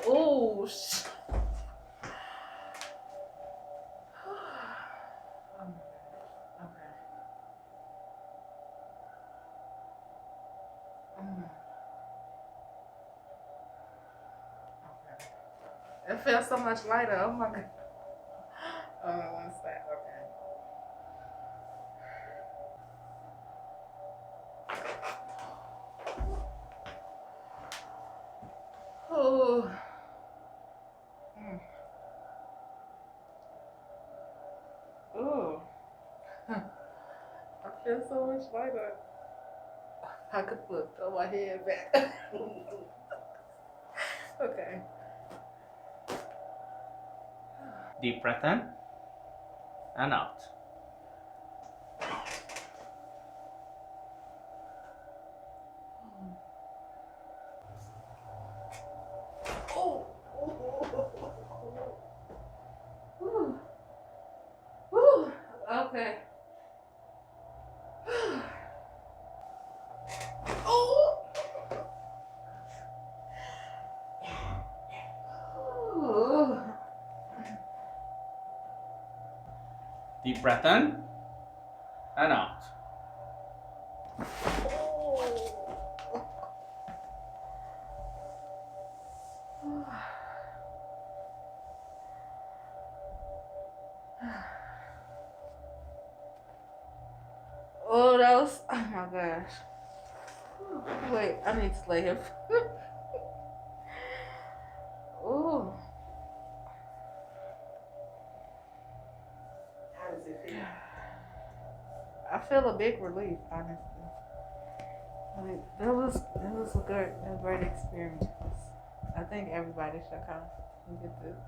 Oh, oh my gosh. Okay. Mm, okay. It feels so much lighter. Oh my god. One sec. Okay. Oh. Mm. Oh. I feel so much lighter. I could throw my head back. Okay. Deep breath in and out. Oh. Whew. Whew. Okay. Oh. Ooh. Deep breath in and out. Oh, that was. Oh my gosh. Wait, I need to lay here. Oh. How does it feel? I feel a big relief, honestly. Like, that was a great experience. I think everybody should come and get this.